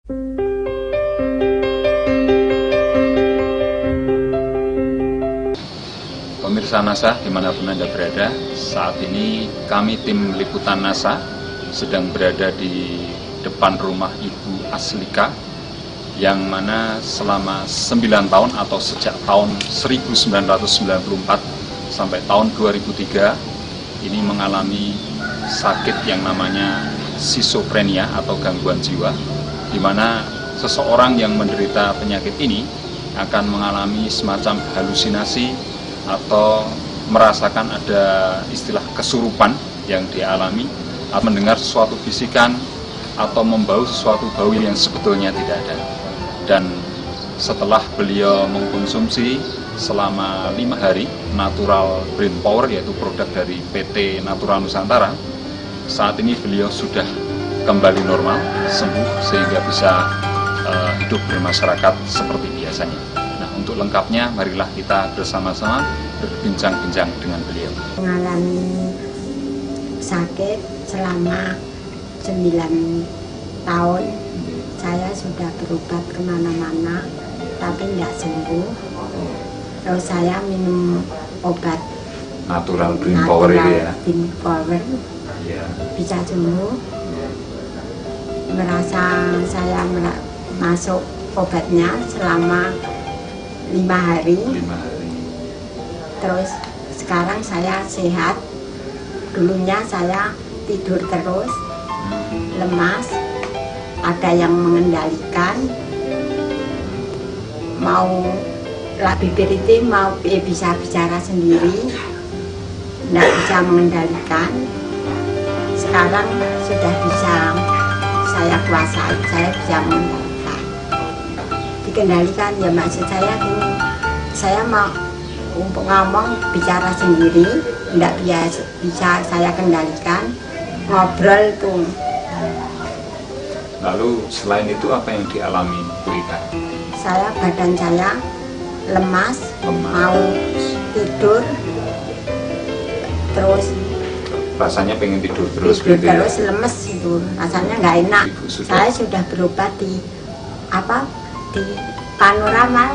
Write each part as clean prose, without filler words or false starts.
Pemirsa NASA dimanapun Anda berada, saat ini kami tim liputan NASA sedang berada di depan rumah Ibu Aslika, yang mana selama 9 tahun atau sejak tahun 1994 sampai tahun 2003 ini mengalami sakit yang namanya skizofrenia atau gangguan jiwa, di mana seseorang yang menderita penyakit ini akan mengalami semacam halusinasi atau merasakan ada istilah kesurupan yang dialami, atau mendengar sesuatu bisikan atau membau sesuatu bau yang sebetulnya tidak ada. Dan setelah beliau mengkonsumsi selama 5 hari Natural Brain Power, yaitu produk dari PT Natura Nusantara, saat ini beliau sudah kembali normal, sembuh, sehingga bisa hidup bermasyarakat seperti biasanya. Nah, untuk lengkapnya marilah kita bersama-sama berbincang-bincang dengan beliau. Mengalami sakit selama 9 tahun, saya sudah berobat kemana-mana tapi tidak sembuh. Terus saya minum obat Natural Brain Power ini ya? Brain Power, Ya. bisa sembuh. Merasa saya masuk obatnya selama 5 hari. 5 hari. Terus sekarang saya sehat. Dulunya saya tidur terus, lemas, ada yang mengendalikan, mau bibir itu mau bisa bicara sendiri, tidak bisa mengendalikan. Sekarang sudah bisa saya kuasai, saya bisa mengendalikan. Dikendalikan ya, maksud saya gini, saya mau untuk ngomong bicara sendiri, tidak bisa saya kendalikan, ngobrol tuh. Lalu selain itu apa yang dialami Bu Ika? Badan saya lemas, mau tidur, terus Rasanya pengen tidur terus tidur gitu ya? terus, lemes itu, rasanya nggak enak. Ibu Saya sudah berobat di Panorama,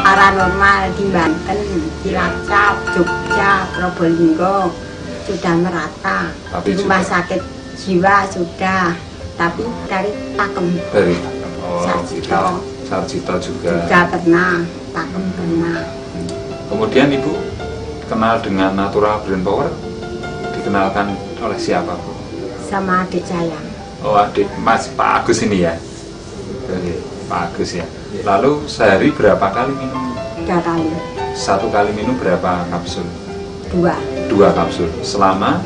paranormal di Banten, Cilacap, Jogja, Probolinggo, sudah merata. Tapi di rumah sakit jiwa sudah, tapi dari Pakem, dari Sarjito Sarjito juga pernah, Pakem pernah. Kemudian Ibu kenal dengan Natural Brain Power, dikenalkan oleh siapa Bu? Sama adik saya. Oh, adik Mas Pak Agus ini ya? Oke, Pak Agus ya. Lalu sehari berapa kali minum? 3 kali. 1 kali minum berapa kapsul? 2. 2 kapsul. Selama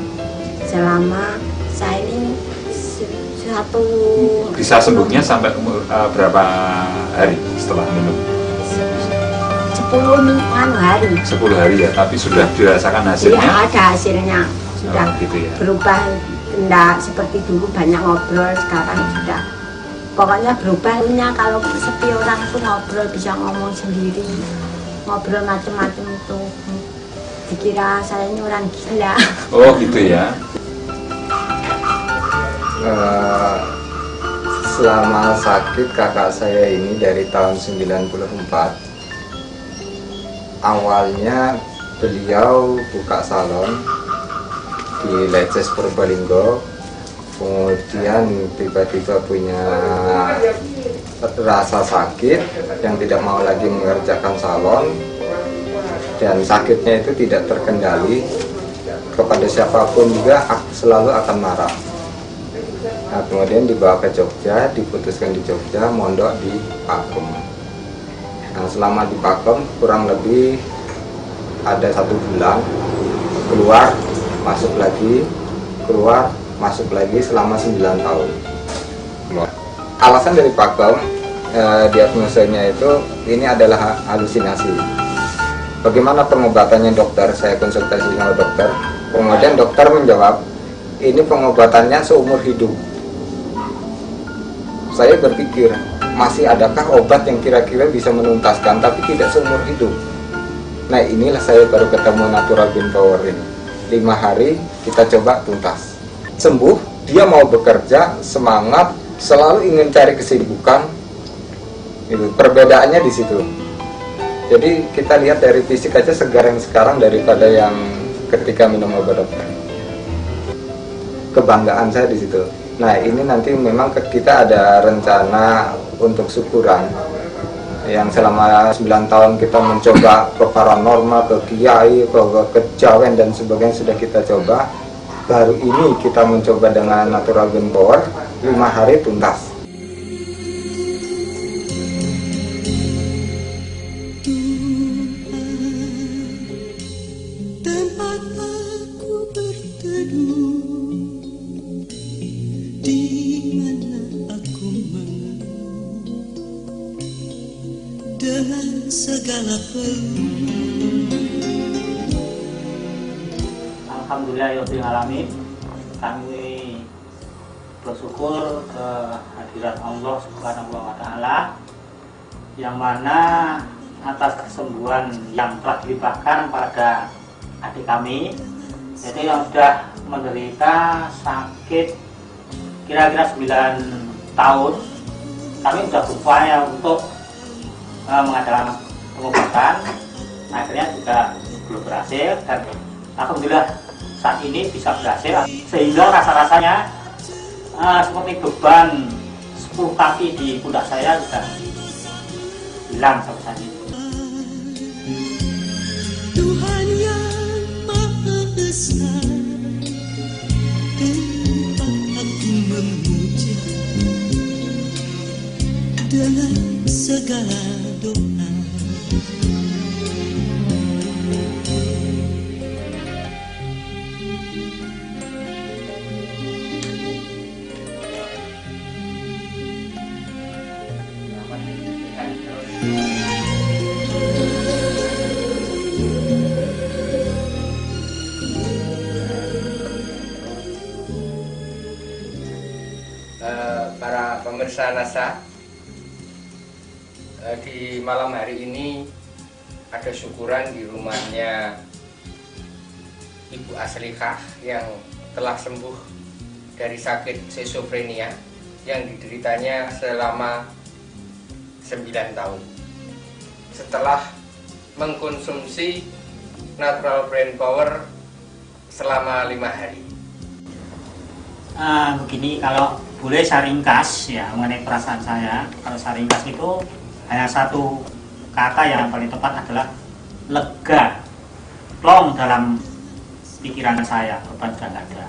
Saya ini satu bisa sembuhnya sampai umur berapa hari setelah minum? 10 hari. 10 hari ya, tapi sudah dirasakan hasilnya? Iya, ada hasilnya. Sudah gitu ya. Berubah, tidak seperti dulu banyak ngobrol, sekarang sudah. Pokoknya berubahnya, kalau sepi orang itu ngobrol, bisa ngomong sendiri, ngobrol macam-macam itu. Dikira saya ini orang gila. Oh gitu ya. Selama sakit kakak saya ini dari tahun 94, awalnya beliau buka salon di Leces Probolinggo, kemudian tiba-tiba punya rasa sakit yang tidak mau lagi mengerjakan salon, dan sakitnya itu tidak terkendali, kepada siapapun juga selalu akan marah. Nah, kemudian dibawa ke Jogja, diputuskan di Jogja, mondok di Pakem. Nah, selama di Pakem kurang lebih ada 1 bulan, keluar masuk lagi, keluar masuk lagi selama 9 tahun. Alasan dari Pakem, diagnosanya itu ini adalah halusinasi. Bagaimana pengobatannya dokter? Saya konsultasi dengan dokter, kemudian dokter menjawab, ini pengobatannya seumur hidup. Saya berpikir, masih adakah obat yang kira-kira bisa menuntaskan tapi tidak seumur hidup? Nah, inilah saya baru ketemu Natural Brain Power ini. 5 hari kita coba tuntas. Sembuh, dia mau bekerja, semangat, selalu ingin cari kesibukan. Itu perbedaannya di situ. Jadi kita lihat dari fisik aja segar yang sekarang daripada yang ketika minum obat dokter. Kebanggaan saya di situ. Nah, ini nanti memang kita ada rencana untuk syukuran yang selama 9 tahun kita mencoba ke paranormal, ke kiai, ke kejawen dan sebagainya sudah kita coba. Baru ini kita mencoba dengan natural gun power, 5 hari tuntas. Tempat aku berteduh, di mana aku mengeluh dengan segala Alhamdulillahirrahmanirrahim. Kami bersyukur kehadirat Allah Subhanahu wa Ta'ala, yang mana atas kesembuhan yang telah dilimpahkan pada adik kami, jadi yang sudah menderita sakit kira-kira 9 tahun. Kami sudah berupaya untuk mengadakan pengobatan, akhirnya juga belum berhasil, dan alhamdulillah saat ini bisa berhasil, sehingga rasa-rasanya seperti beban 10 kaki di pundak saya sudah hilang sampai saat ini. Tuhan yang Maha Esa, tempat aku memuja dengan segala doa. Para pemirsa NASA, di malam hari ini ada syukuran di rumahnya Ibu Aslikah yang telah sembuh dari sakit skizofrenia yang dideritanya selama 9 tahun. Setelah mengkonsumsi Natural Brain Power selama 5 hari. Begini, kalau boleh saya ringkas ya mengenai perasaan saya. Kalau saya ringkas itu hanya satu kata yang paling tepat adalah lega. Plong dalam pikiran saya, beban sudah nggak ada.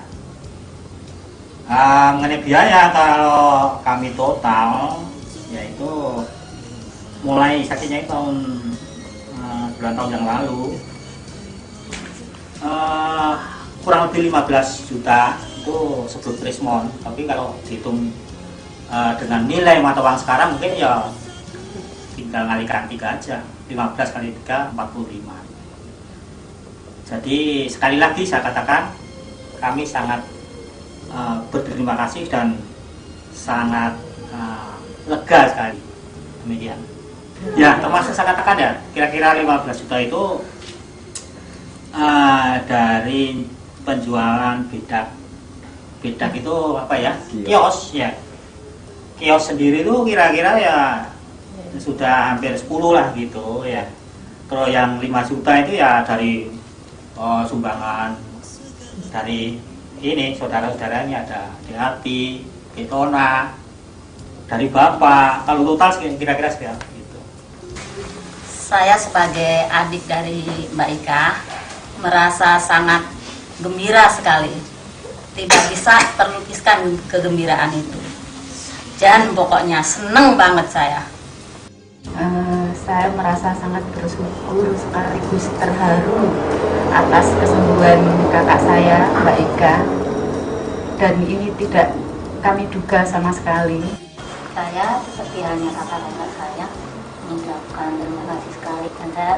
Mengenai biaya, kalau kami total yaitu mulai sakitnya itu bulan tahun yang lalu, kurang lebih 15 juta itu sebelum Trismon. Tapi kalau dihitung dengan nilai mata uang sekarang, mungkin ya tinggal ngalikan 3 aja, 15 kali 3 45. Jadi sekali lagi saya katakan, kami sangat berterima kasih dan sangat lega sekali. Demikian ya, termasuk saya katakan ya, kira-kira 15 juta itu dari penjualan bedak itu apa ya, kios ya. Kios sendiri itu kira-kira ya sudah hampir 10 lah gitu ya. Kalau yang 5 juta itu ya dari sumbangan dari ini saudara-saudaranya, ada Hati, Betona, dari Bapak. Kalau total kira-kira sekian gitu. Saya sebagai adik dari Mbak Ika merasa sangat gembira sekali. Tidak bisa terlukiskan kegembiraan itu. Dan pokoknya seneng banget saya. Saya merasa sangat bersyukur sekaligus terharu atas kesembuhan kakak saya, Mbak Ika. Dan ini tidak kami duga sama sekali. Saya seperti halnya kakak-kakak saya mengucapkan terima kasih sekali, dan saya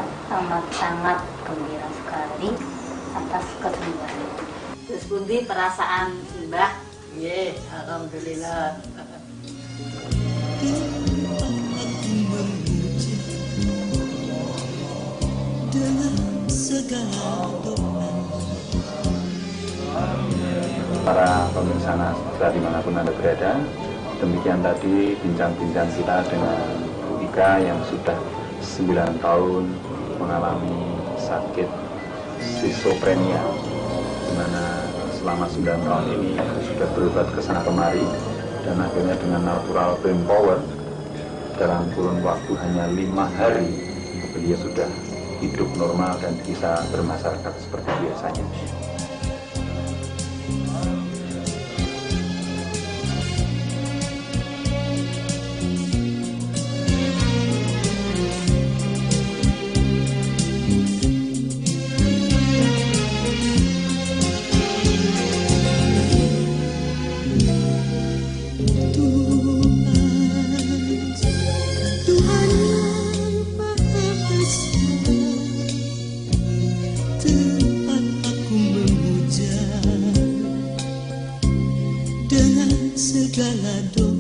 sangat gembira sekali atas kesembuhan itu. Terus pundi perasaan Mbah? Nggih, alhamdulillah. Dengan segala doa. Para pemirsa Nasra dimanapun Anda berada, demikian tadi bincang-bincang kita dengan Bu Ika yang sudah 9 tahun mengalami sakit schizophrenia, di mana selama 9 tahun ini sudah berobat ke sana kemari, dan akhirnya dengan natural brain power dalam kurun waktu hanya 5 hari beliau sudah hidup normal dan bisa bermasyarakat seperti biasanya. Tuhan yang Maha Esa, tempat aku memuja dengan segala doa.